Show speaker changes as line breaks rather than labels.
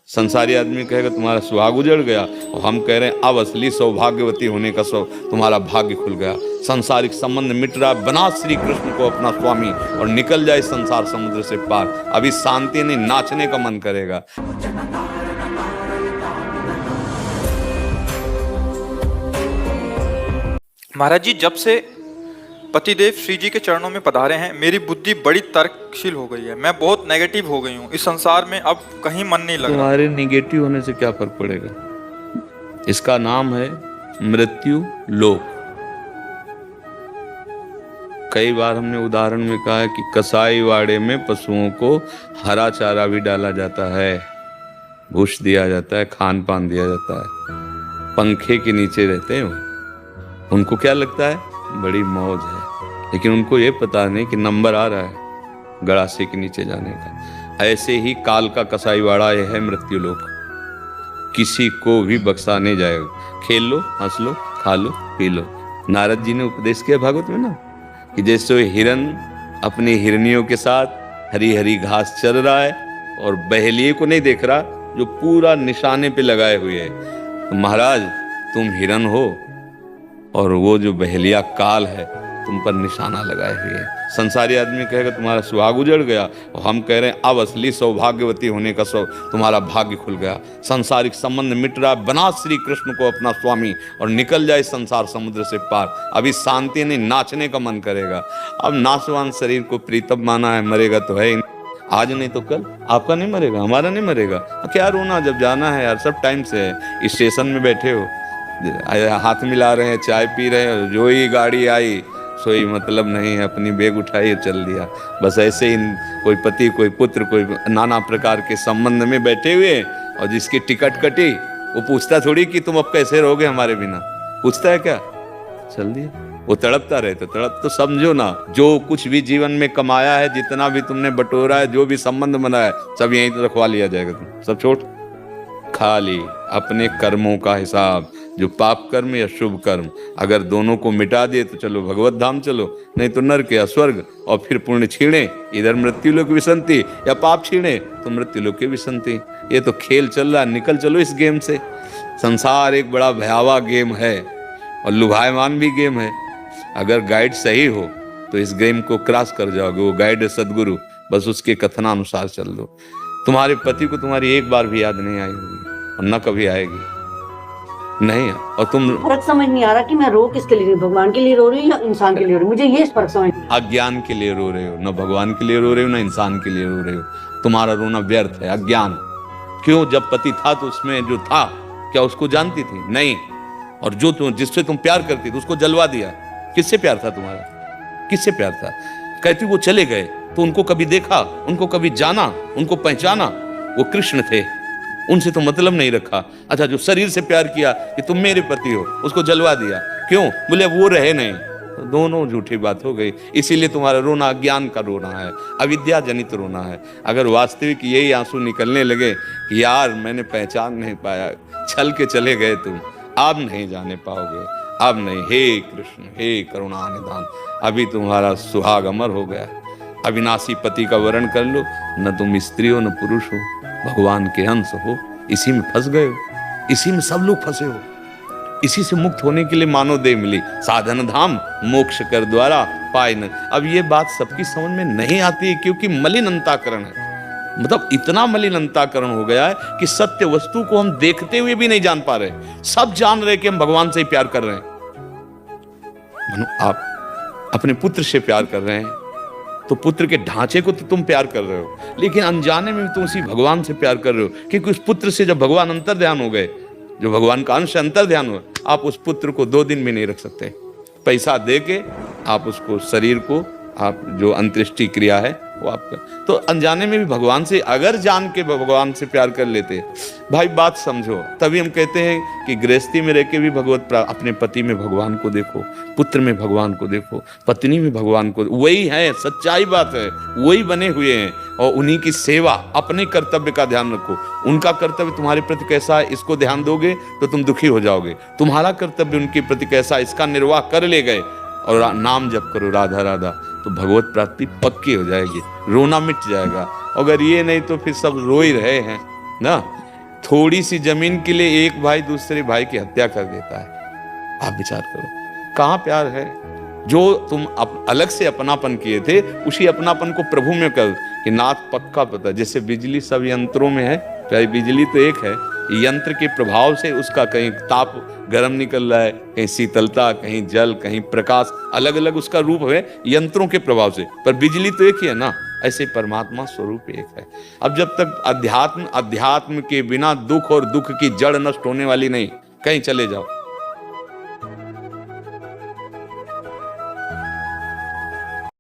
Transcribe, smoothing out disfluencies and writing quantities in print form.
संसारी आदमी कहेगा तुम्हारा सुहाग उजड़ गया, और हम कह रहे हैं अब असली सौभाग्यवती होने का तुम्हारा भाग्य खुल गया। सांसारिक संबंध मिट रहा, बना श्री कृष्ण को अपना स्वामी और निकल जाए संसार समुद्र से पार। अभी शांति नहीं, नाचने का मन करेगा।
महाराज जी, जब से पतिदेव श्री जी के चरणों में पधारे हैं, मेरी बुद्धि बड़ी तर्कशील हो गई है। मैं बहुत नेगेटिव हो गई हूँ। इस संसार में अब कहीं मन नहीं लग रहा।
तुम्हारे निगेटिव होने से क्या फर्क पड़ेगा? इसका नाम है मृत्यु लोक। कई बार हमने उदाहरण में कहा है कि कसाई वाड़े में पशुओं को हरा चारा भी डाला जाता है, भूस दिया जाता है, खान पान दिया जाता है। पंखे के नीचे रहते हैं उनको क्या लगता है? बड़ी मौज है। लेकिन उनको ये पता नहीं कि नंबर आ रहा है गड़ासे के नीचे जाने का। ऐसे ही काल का कसाईवाड़ा यह है मृत्यु लोक। किसी को भी बख्शा नहीं जाएगा। खेल लो, हंस लो, खा लो, पी लो। नारद जी ने उपदेश किया भागवत में ना, कि जैसे हिरन अपनी हिरनियों के साथ हरी हरी घास चल रहा है और बहेलिए को नहीं देख रहा जो पूरा निशाने पे लगाए हुए है। तो महाराज तुम हिरन हो और वो जो बहेलिया काल है तुम पर निशाना लगाए हुए है। संसारी आदमी कहेगा तुम्हारा सुहाग उजड़ गया, और हम कह रहे हैं अब असली सौभाग्यवती होने का तुम्हारा भाग्य खुल गया। सांसारिक संबंध मिट रहा, बना श्री कृष्ण को अपना स्वामी और निकल जाए संसार समुद्र से पार। अभी शांति नहीं, नाचने का मन करेगा। अब नाशवान शरीर को प्रीतम माना है, मरेगा तो है, आज नहीं तो कल। आपका नहीं मरेगा, हमारा नहीं मरेगा, क्या रोना, जब जाना है यार। सब टाइम से है। स्टेशन में बैठे हो, हाथ मिला रहे हैं, चाय पी रहे हैं, जो ही गाड़ी आई सोई मतलब नहीं है, अपनी बैग उठाई चल दिया। बस ऐसे ही कोई पति, कोई पुत्र, कोई नाना प्रकार के संबंध में बैठे हुए, और जिसकी टिकट कटी वो पूछता थोड़ी कि तुम अब कैसे रहोगे हमारे बिना। पूछता है क्या? चल दिया। वो तड़पता रहे तो तड़प। तो समझो ना, जो कुछ भी जीवन में कमाया है, जितना भी तुमने बटोरा है, जो भी संबंध बनाया है, सब यहीं तो रखवा लिया जाएगा। तुम सब छोड़, खाली अपने कर्मों का हिसाब, जो पाप कर्म या शुभ कर्म, अगर दोनों को मिटा दिए तो चलो भगवत धाम चलो, नहीं तो नरक या स्वर्ग। और फिर पुण्य छीणे इधर मृत्यु लोक विसंति, या पाप छीणे तो मृत्यु लोक की विसंति। ये तो खेल चल रहा है, निकल चलो इस गेम से। संसार एक बड़ा भयावह गेम है और लुभायमान भी गेम है। अगर गाइड सही हो तो इस गेम को क्रॉस कर जाओगे। वो गाइड है सदगुरु, बस उसके कथनानुसार चल दो। तुम्हारे पति को तुम्हारी एक बार भी याद नहीं आई होगी और न कभी आएगी, नहीं। और तुम
फर्क समझ नहीं आ रहा कि मैं रो किसके लिए, भगवान के लिए रो रही हूँ या इंसान के लिए रो रही हूँ। मुझे ये फर्क समझ।
अज्ञान के लिए रो रहे हो, न भगवान के लिए रो रहे हो, न इंसान के लिए रो रहे हो। तुम्हारा रोना व्यर्थ है, अज्ञान। क्यों? जब पति था तो उसमें जो था, क्या उसको जानती थी? नहीं। और जो तुम जिससे तुम प्यार करती थी उसको जलवा दिया। किससे प्यार था तुम्हारा? किससे प्यार था? कहती वो चले गए तो उनको कभी देखा, उनको कभी जाना, उनको पहचाना? वो कृष्ण थे, उनसे तो मतलब नहीं रखा। अच्छा, जो शरीर से प्यार किया कि तुम मेरे पति हो, उसको जलवा दिया। क्यों? बोले वो रहे नहीं। तो दोनों झूठी बात हो गई। इसीलिए तुम्हारा रोना अज्ञान का रोना है, अविद्या जनित रोना है। अगर वास्तविक यही आंसू निकलने लगे कि यार मैंने पहचान नहीं पाया, छल के चले गए तुम, अब नहीं जाने पाओगे, अब नहीं। हे कृष्ण, हे करुणा निधान, अभी तुम्हारा सुहाग अमर हो गया। अविनाशी पति का वर्ण कर लो। न तुम स्त्री हो न पुरुष हो, भगवान के अंश हो। इसी में फंस गए हो, इसी में सब लोग फंसे हो। इसी से मुक्त होने के लिए मानव देह मिली। साधन धाम मोक्ष कर द्वारा पाए न। अब ये बात सबकी समझ में नहीं आती है, क्योंकि मलिन अंताकरण है। मतलब इतना मलिन अंताकरण हो गया है कि सत्य वस्तु को हम देखते हुए भी नहीं जान पा रहे। सब जान रहे कि हम भगवान से ही प्यार कर रहे हैं। आप अपने पुत्र से प्यार कर रहे हैं तो पुत्र के ढांचे को तो तुम प्यार कर रहे हो, लेकिन अनजाने में भी तुम उसी भगवान से प्यार कर रहे हो। क्योंकि उस पुत्र से जब भगवान अंतर ध्यान हो गए, जो भगवान का अंश अंतर ध्यान हो, आप उस पुत्र को 2 दिन में नहीं रख सकते। पैसा दे के आप उसको, शरीर को, आप जो अंत्येष्टि क्रिया है वो आपका, तो अनजाने में भी भगवान से, अगर जान के भगवान से प्यार कर लेते। भाई बात समझो। तभी हम कहते हैं कि गृहस्थी में रह के भी भगवत अपने पति में भगवान को देखो, पुत्र में भगवान को देखो, पत्नी में भगवान को। वही है, सच्चाई बात है, वही बने हुए हैं। और उन्हीं की सेवा, अपने कर्तव्य का ध्यान रखो। उनका कर्तव्य तुम्हारे प्रति कैसा है, इसको ध्यान दोगे तो तुम दुखी हो जाओगे। तुम्हारा कर्तव्य उनके प्रति कैसा, इसका निर्वाह कर ले गए और नाम जप करो राधा राधा, तो भगवत प्राप्ति पक्की हो जाएगी, रोना मिट जाएगा। अगर ये नहीं तो फिर सब रो ही रहे हैं ना। थोड़ी सी जमीन के लिए एक भाई दूसरे भाई की हत्या कर देता है। आप विचार करो कहाँ प्यार है। जो तुम अलग से अपनापन किए थे उसी अपनापन को प्रभु में कर कि नाथ पक्का पता। जैसे बिजली सब यंत्रों में है, चाहे बिजली तो एक है, यंत्र के प्रभाव से उसका कहीं ताप गर्म निकल रहा है, कहीं शीतलता, कहीं जल, कहीं प्रकाश, अलग अलग उसका रूप है यंत्रों के प्रभाव से, पर बिजली तो एक ही है ना। ऐसे परमात्मा स्वरूप एक है। अब जब तक अध्यात्म के बिना दुख और दुख की जड़ नष्ट होने वाली नहीं, कहीं चले जाओ,